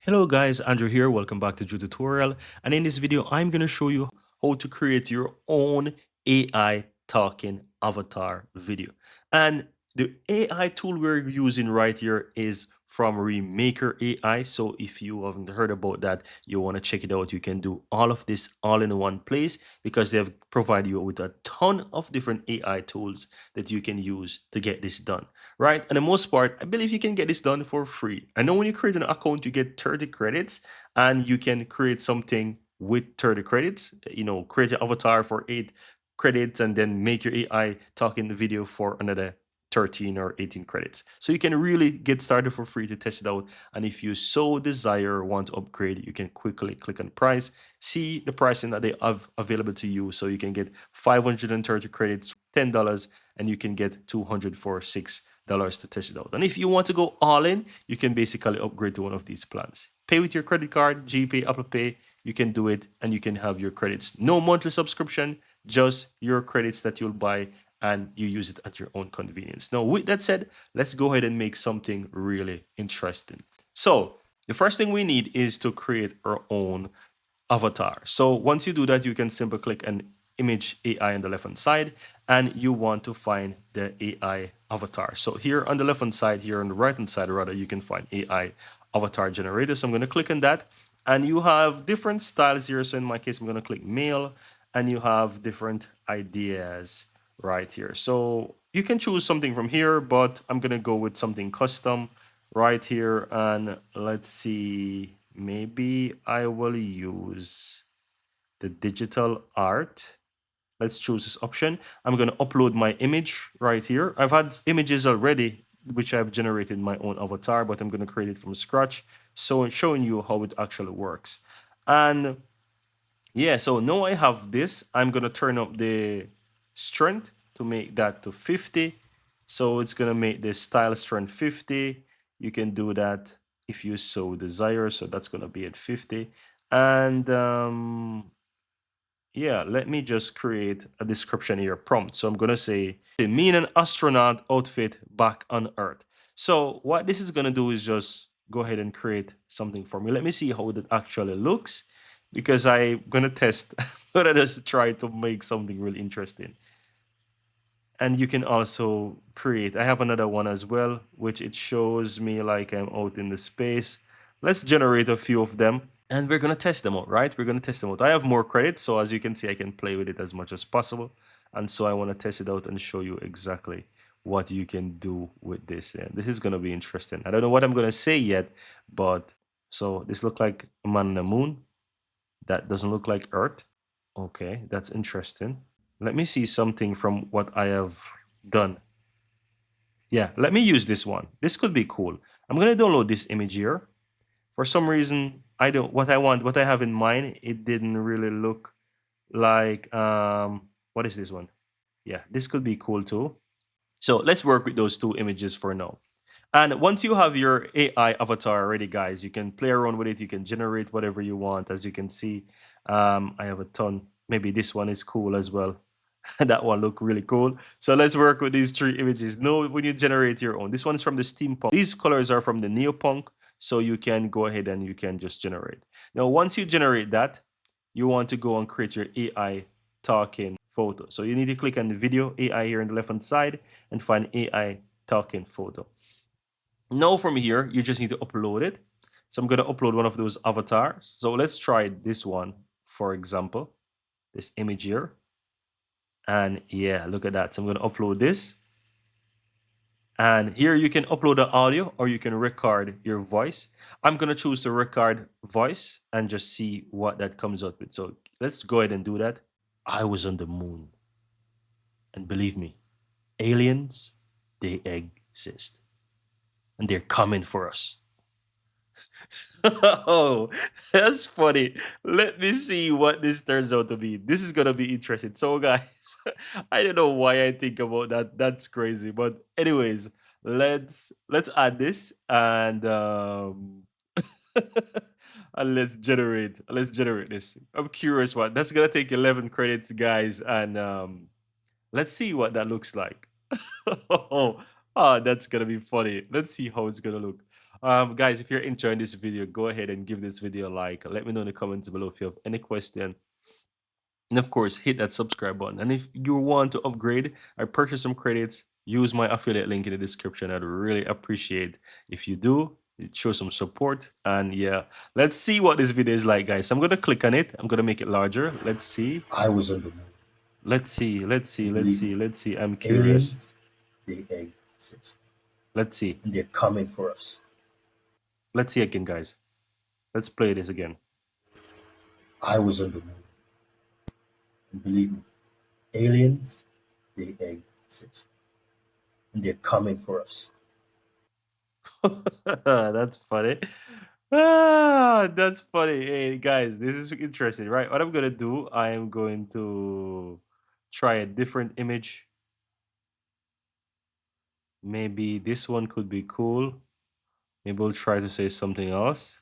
Hello guys, Andrew here. Welcome back to Drew Tutorial. And in this video, I'm going to show you how to create your own AI talking avatar video. And the AI tool we're using right here is from Remaker AI. So if you haven't heard about that, you want to check it out, you can do all of this all in one place because they've provided you with a ton of different AI tools that you can use to get this done, right? And the most part, I believe you can get this done for free. I know when you create an account, you get 30 credits and you can create something with 30 credits, create an avatar for 8 credits and then make your AI talking video for another 13 or 18 credits. So you can really get started for free to test it out. And if you so desire or want to upgrade, you can quickly click on price, see the pricing that they have available to you. So you can get 530 credits, $10, and you can get 200 for $6 to test it out. And if you want to go all in, you can basically upgrade to one of these plans. Pay with your credit card, GPay, Apple Pay, you can do it and you can have your credits. No monthly subscription, just your credits that you'll buy and you use it at your own convenience. Now, with that said, let's go ahead and make something really interesting. So, the first thing we need is to create our own avatar. So, once you do that, you can simply click an image AI on the left hand side and you want to find the AI avatar. So, here on the left hand side, here on the right hand side, rather, you can find AI avatar generator. So, I'm going to click on that and you have different styles here. So, in my case, I'm going to click male and you have different ideas right here. So you can choose something from here, but I'm gonna go with something custom right here. And let's see, maybe I will use the digital art. Let's choose this option. I'm gonna upload my image right here. I've had images already, which I've generated my own avatar, but I'm gonna create it from scratch. So showing you how it actually works. And yeah, so now I have this. I'm gonna turn up the strength to make that to 50. So it's gonna make the style strength 50. You can do that if you so desire. So that's gonna be at 50. And yeah, let me just create a description here, prompt. So I'm gonna say, me in an astronaut outfit back on Earth. So what this is gonna do is just go ahead and create something for me. Let me see how it actually looks because I'm gonna test, I'm gonna just try to make something really interesting. And you can also create, I have another one as well, which it shows me like I'm out in the space. Let's generate a few of them and we're going to test them out, right? We're going to test them out. I have more credits, so as you can see, I can play with it as much as possible. And so I want to test it out and show you exactly what you can do with this. And this is going to be interesting. I don't know what I'm going to say yet, but so this looks like a man on the moon. That doesn't look like Earth. Okay, that's interesting. Let me see something from what I have done. Yeah, let me use this one. This could be cool. I'm going to download this image here. For some reason, I don't what I have in mind, it didn't really look like what is this one? Yeah, this could be cool too. So let's work with those two images for now. And once you have your AI avatar ready, guys, you can play around with it. You can generate whatever you want. As you can see, I have a ton. Maybe this one is cool as well. That one look really cool. So let's work with these three images. Know when you generate your own. This one is from the steampunk. These colors are from the neopunk. So you can go ahead and you can just generate. Now, once you generate that, you want to go and create your AI talking photo. So you need to click on the video AI here on the left hand side and find AI talking photo. Now from here, you just need to upload it. So I'm going to upload one of those avatars. So let's try this one, for example, this image here. And yeah, look at that. So I'm going to upload this. And here you can upload the audio or you can record your voice. I'm going to choose to record voice and just see what that comes out with. So let's go ahead and do that. I was on the moon. And believe me, aliens, they exist. And they're coming for us. Oh, that's funny. Let me see what this turns out to be. This is gonna be interesting. So, guys, I don't know why I think about that. That's crazy. But anyways, let's add this and and let's generate this. I'm curious what that's gonna take 11 credits, guys, and let's see what that looks like. Oh, that's gonna be funny. Let's see how it's gonna look. Guys, if you're enjoying this video, go ahead and give this video a like. Let me know in the comments below if you have any question. And of course, hit that subscribe button. And if you want to upgrade or purchase some credits, use my affiliate link in the description. I'd really appreciate if you do. It shows some support. And yeah, let's see what this video is like, guys. So I'm going to click on it. I'm going to make it larger. Let's see. I was on the moon. Let's see. Let's see. And Let's believe see. me, Let's see. I'm curious. aliens, they exist. Let's see. And they're coming for us. Let's see again, guys. Let's play this again. I was on the moon. And believe me, aliens, they exist. And they're coming for us. That's funny. That's funny. Hey guys, this is interesting, right? What I'm gonna do, I am going to try a different image. Maybe this one could be cool. Maybe we'll try to say something else.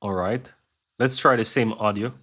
All right. Let's try the same audio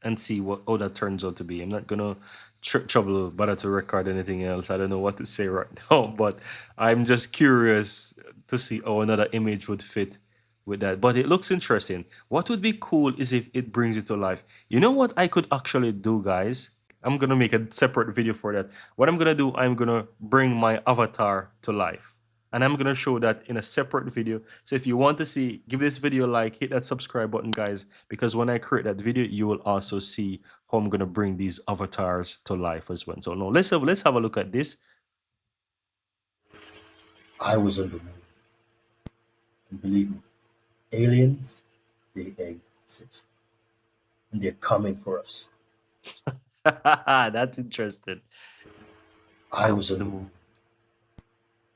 and see what how that turns out to be. I'm not gonna trouble bother to record anything else. I don't know what to say right now, but I'm just curious to see how another image would fit with that. But it looks interesting. What would be cool is if it brings it to life. You know what I could actually do, guys? I'm gonna make a separate video for that. What I'm gonna do, I'm gonna bring my avatar to life. And I'm gonna show that in a separate video. So if you want to see, give this video a like, hit that subscribe button, guys, because when I create that video, you will also see how I'm gonna bring these avatars to life as well. So now let's have a look at this. I was on the moon. And believe me, aliens, they exist. And they're coming for us. That's interesting. I was on the moon.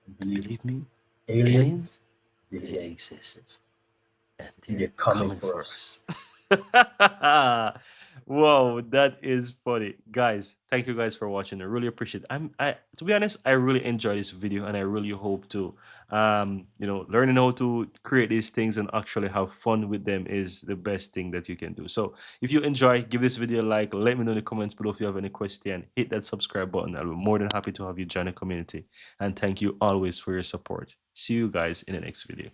And Believe me, aliens, they they exist. exist. And And they're they're coming coming for for us. us. Whoa, that is funny, guys. Thank you guys for watching. I really appreciate it. I to be honest, I really enjoy this video, and I really hope to learning how to create these things and actually have fun with them is the best thing that you can do. So if you enjoy, give this video a like. Let me know in the comments below if you have any question. Hit that subscribe button. I'll be more than happy to have you join the community. And thank you always for your support. See you guys in the next video.